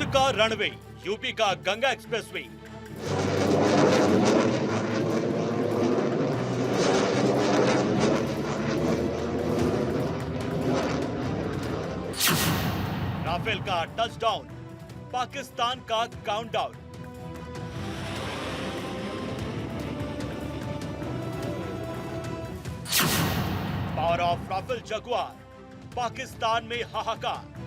का runway, UP का Ganga expressway. Rafale का टचडाउन, पाकिस्तान का countdown. Power of Rafale Jaguar, Pakistan में हाहाकार।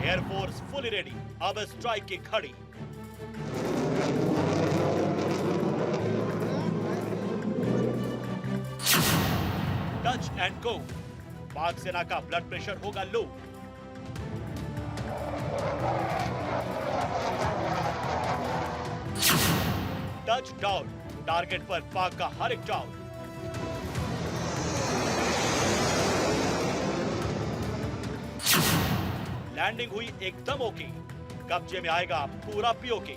एयरफोर्स फुली रेडी, अब स्ट्राइक की घड़ी। टच एंड गो, पाक सेना का ब्लड प्रेशर होगा लो। टच डाउन, टारगेट पर पाक का हर एक डाउन। लैंडिंग हुई एकदम ओके, कब्जे में आएगा पूरा PoK.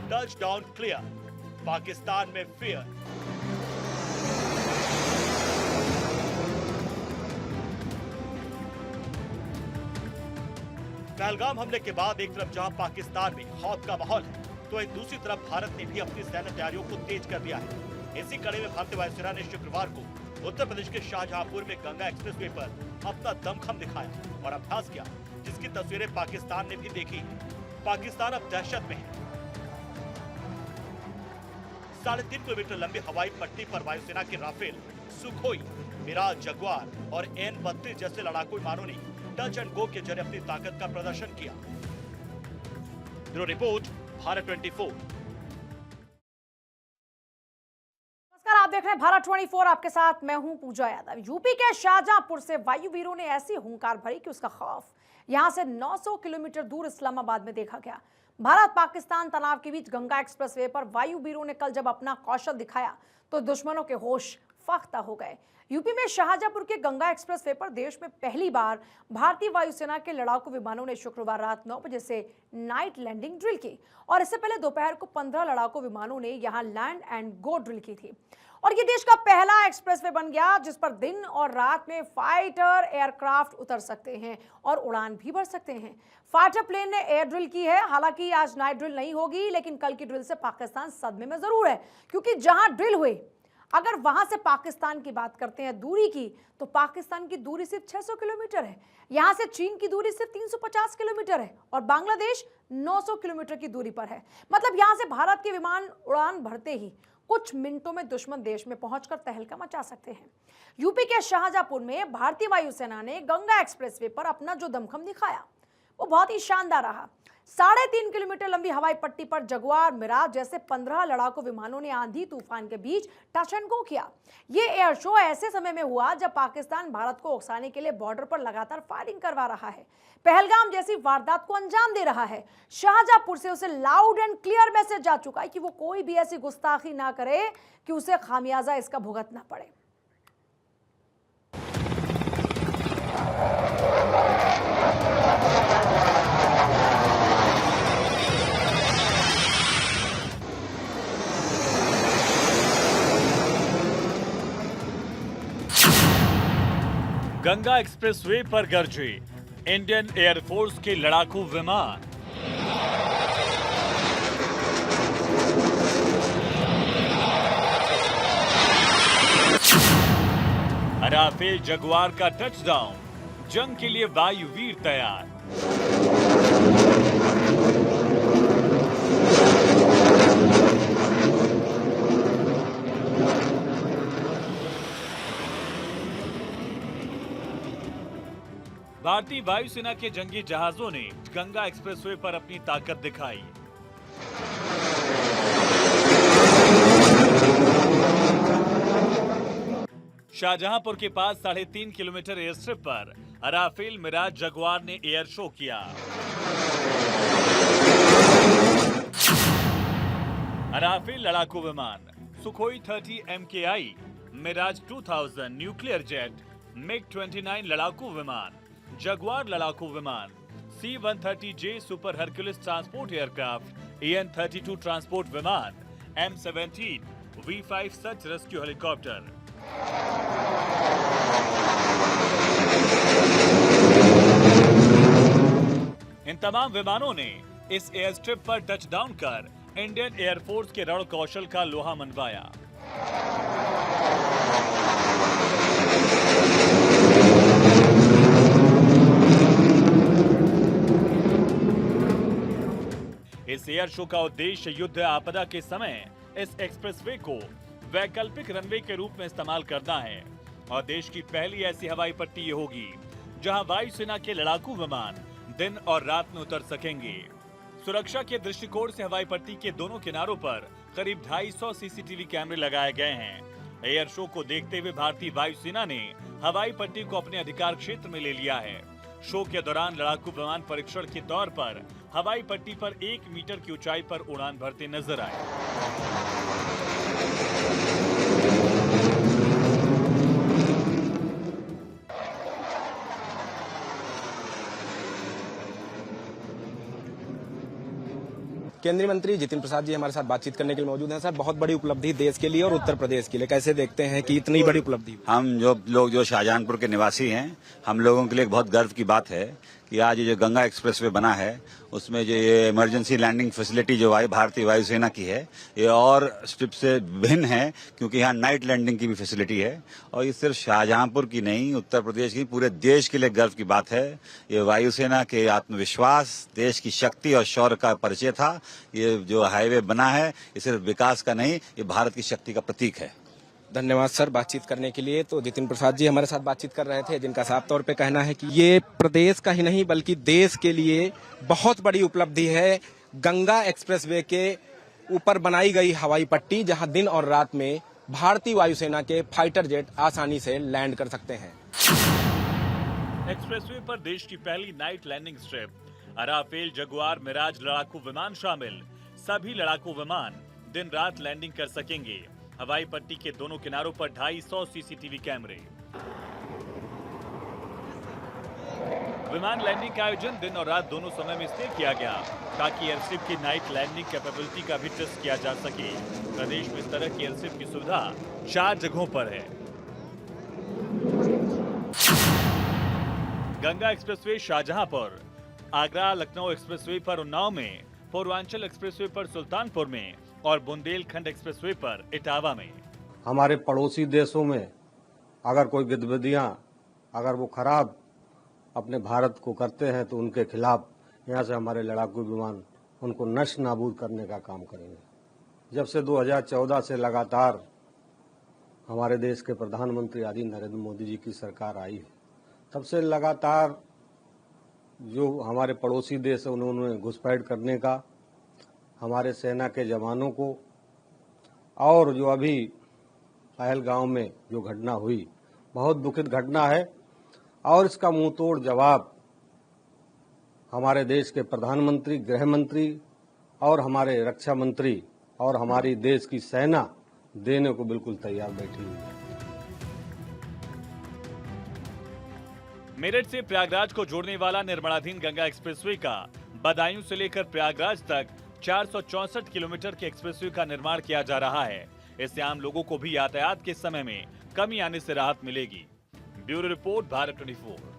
Touch down clear, Pakistan में फियर। पहलगाम हमले के बाद एक तरफ जहां पाकिस्तान में खौफ का माहौल है, तो एक दूसरी तरफ भारत ने भी अपनी सैन्य तैयारियों को तेज कर दिया है। इसी कड़ी में भारतीय वायुसेना ने शुक्रवार को उत्तर प्रदेश के शाहजहांपुर में गंगा एक्सप्रेसवे पर अपना दमखम दिखाया और अभ्यास किया, जिसकी तस्वीरें पाकिस्तान ने भी देखी। पाकिस्तान अब दहशत में है। 3.5 किलोमीटर लंबी हवाई पट्टी पर वायुसेना के राफेल, सुखोई, मिराज, जगुआर और N-32 जैसे लड़ाकू विमानों ने टच एंड गो के जरिए अपनी ताकत का प्रदर्शन किया। Bureau report, Bharat 24। नमस्कार, आप देख रहे हैं भारत 24। आपके साथ मैं हूं पूजा यादव। यूपी के शाहजहांपुर से वायुवीरों ने ऐसी हुंकार भरी कि उसका खौफ यहां से 900 किलोमीटर दूर इस्लामाबाद में देखा गया। भारत पाकिस्तान तनाव के बीच गंगा एक्सप्रेसवे पर वायुवीरों ने कल जब अपना कौशल दिखाया तो दुश्मनों के होश फख्ता हो गए। यूपी में शाहजहांपुर के गंगा एक्सप्रेसवे पर देश में पहली बार भारतीय वायुसेना के लड़ाकू विमानों ने शुक्रवार रात 9 बजे से नाइट लैंडिंग ड्रिल की और इससे पहले दोपहर को 15 लड़ाकू विमानों ने यहां लैंड एंड गो ड्रिल की थी। और ये देश का पहला एक्सप्रेसवे बन गया जिस पर दिन और रात में फाइटर एयरक्राफ्ट उतर सकते हैं और उड़ान भी भर सकते हैं। फाइटर प्लेन ने एयर ड्रिल की है। हालांकि आज नाइट ड्रिल नहीं होगी, लेकिन कल की ड्रिल से पाकिस्तान सदमे में जरूर है, क्योंकि जहां ड्रिल हुए, अगर वहां से पाकिस्तान की बात करते हैं दूरी की, तो पाकिस्तान की दूरी सिर्फ 600 किलोमीटर है। यहां से चीन की दूरी सिर्फ 350 किलोमीटर है और बांग्लादेश 900 किलोमीटर की दूरी पर है। मतलब यहां से भारत के विमान उड़ान भरते ही कुछ मिनटों में दुश्मन देश में पहुंचकर तहलका मचा सकते हैं। यूपी के शाहजहांपुर में भारतीय वायुसेना ने गंगा एक्सप्रेसवे पर अपना जो दमखम दिखाया वो बहुत ही शानदार रहा। 3.5 किलोमीटर लंबी हवाई पट्टी पर जगुआर, मिराज जैसे 15 लड़ाकू विमानों ने आंधी तूफान के बीच टच एंड गो किया। ये एयर शो ऐसे समय में हुआ जब पाकिस्तान भारत को उकसाने के लिए बॉर्डर पर लगातार फायरिंग करवा रहा है, पहलगाम जैसी वारदात को अंजाम दे रहा है। शाहजहांपुर से उसे लाउड एंड क्लियर मैसेज जा चुका है कि वो कोई भी ऐसी गुस्ताखी ना करे कि उसे खामियाजा इसका भुगतना पड़े। गंगा एक्सप्रेसवे पर गरजे इंडियन एयरफोर्स के लड़ाकू विमान। राफेल जगुआर का टचडाउन, जंग के लिए वायुवीर तैयार। भारतीय वायुसेना के जंगी जहाजों ने गंगा एक्सप्रेसवे पर अपनी ताकत दिखाई। शाहजहांपुर के पास 3.5 किलोमीटर एयर स्ट्रिप पर राफेल, मिराज, जगुआर ने एयर शो किया। राफेल लड़ाकू विमान, Sukhoi 30 MKI, Mirage 2000 nuclear jet, MiG-29 लड़ाकू विमान, जगुआर लड़ाकू विमान, C-130J super Hercules transport aircraft, EN-32 transport विमान, M-17 V5 search rescue helicopter. इन तमाम विमानों ने इस एयर स्ट्रिप पर टच डाउन कर इंडियन एयरफोर्स के रण कौशल का लोहा मनवाया। इस एयर शो का उद्देश्य युद्ध आपदा के समय इस एक्सप्रेसवे को वैकल्पिक रनवे के रूप में इस्तेमाल करना है और देश की पहली ऐसी हवाई पट्टी ये होगी जहां वायुसेना के लड़ाकू विमान दिन और रात में उतर सकेंगे। सुरक्षा के दृष्टिकोण से हवाई पट्टी के दोनों किनारों पर करीब 250 सीसीटीवी कैमरे लगाए गए हैं। एयर शो को देखते हुए भारतीय वायुसेना ने हवाई पट्टी को अपने अधिकार क्षेत्र में ले लिया है। शो के दौरान लड़ाकू विमान परीक्षण के तौर पर हवाई पट्टी पर 1 मीटर की ऊंचाई पर उड़ान भरते नजर आए। केंद्रीय मंत्री जितिन प्रसाद जी हमारे साथ बातचीत करने के लिए मौजूद हैं। सर, बहुत बड़ी उपलब्धि देश के लिए और उत्तर प्रदेश के लिए, कैसे देखते हैं कि इतनी बड़ी उपलब्धि? हम जो शाहजहांपुर के निवासी हैं, हम लोगों के लिए एक बहुत गर्व की बात है कि आज ये जो गंगा एक्सप्रेसवे बना है उसमें जो ये इमरजेंसी लैंडिंग फैसिलिटी जो भारतीय वायुसेना की है, ये और स्ट्रिप से भिन्न है क्योंकि यहाँ नाइट लैंडिंग की भी फैसिलिटी है। और ये सिर्फ शाहजहांपुर की नहीं, उत्तर प्रदेश की, पूरे देश के लिए गर्व की बात है। ये वायुसेना के आत्मविश्वास, देश की शक्ति और शौर्य का परिचय था। ये जो हाईवे बना है ये सिर्फ विकास का नहीं, ये भारत की शक्ति का प्रतीक है। धन्यवाद सर बातचीत करने के लिए। तो जितिन प्रसाद जी हमारे साथ बातचीत कर रहे थे, जिनका साफ तौर पे कहना है कि ये प्रदेश का ही नहीं बल्कि देश के लिए बहुत बड़ी उपलब्धि है। गंगा एक्सप्रेसवे के ऊपर बनाई गई हवाई पट्टी, जहां दिन और रात में भारतीय वायुसेना के फाइटर जेट आसानी से लैंड कर सकते हैं। एक्सप्रेसवे पर देश की पहली night landing strip, Rafale, Jaguar, Mirage लड़ाकू विमान शामिल सभी लड़ाकू विमान दिन रात लैंडिंग कर सकेंगे। हवाई पट्टी के दोनों किनारों पर 250 सीसीटीवी कैमरे। विमान लैंडिंग का आयोजन दिन और रात दोनों समय में इसलिए किया गया ताकि एयरस्ट्रिप की नाइट लैंडिंग कैपेबिलिटी का भी टेस्ट किया जा सके। प्रदेश में इस तरह की एयरस्ट्रिप की सुविधा 4 जगहों पर है। गंगा एक्सप्रेसवे शाहजहांपुर, आगरा लखनऊ एक्सप्रेसवे पर उन्नाव में, पूर्वांचल एक्सप्रेसवे पर सुल्तानपुर में और बुंदेलखंड एक्सप्रेसवे पर इटावा में। हमारे पड़ोसी देशों में अगर कोई गतिविधियां अगर वो खराब अपने भारत को करते हैं तो उनके खिलाफ यहाँ से हमारे लड़ाकू विमान उनको नष्ट नाबूद करने का काम करेंगे। जब से 2014 से लगातार हमारे देश के प्रधानमंत्री आदि नरेंद्र मोदी जी की सरकार आई है, तब से लगातार जो हमारे पड़ोसी देश है उन्होंने घुसपैठ करने का, हमारे सेना के जवानों को, और जो अभी पहलगांव में जो घटना हुई बहुत दुखद घटना है, और इसका मुंह तोड़ जवाब हमारे देश के प्रधानमंत्री, गृह मंत्री और हमारे रक्षा मंत्री और हमारी देश की सेना देने को बिल्कुल तैयार बैठी हुई है। मेरठ से प्रयागराज को जोड़ने वाला निर्माणाधीन गंगा एक्सप्रेसवे का बदायूं से लेकर प्रयागराज तक 464 किलोमीटर के एक्सप्रेसवे का निर्माण किया जा रहा है। इससे आम लोगों को भी यातायात के समय में कमी आने से राहत मिलेगी। Bureau report, Bharat 24।